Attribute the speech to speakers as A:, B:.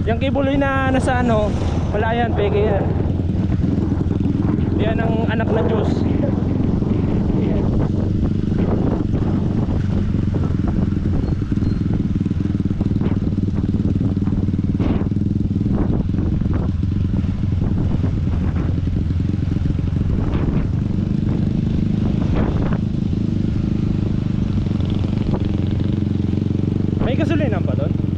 A: Yung kibuloy na nasa ano, wala yan, peke yan. Yan ang anak ng Diyos. May gasolina pa doon?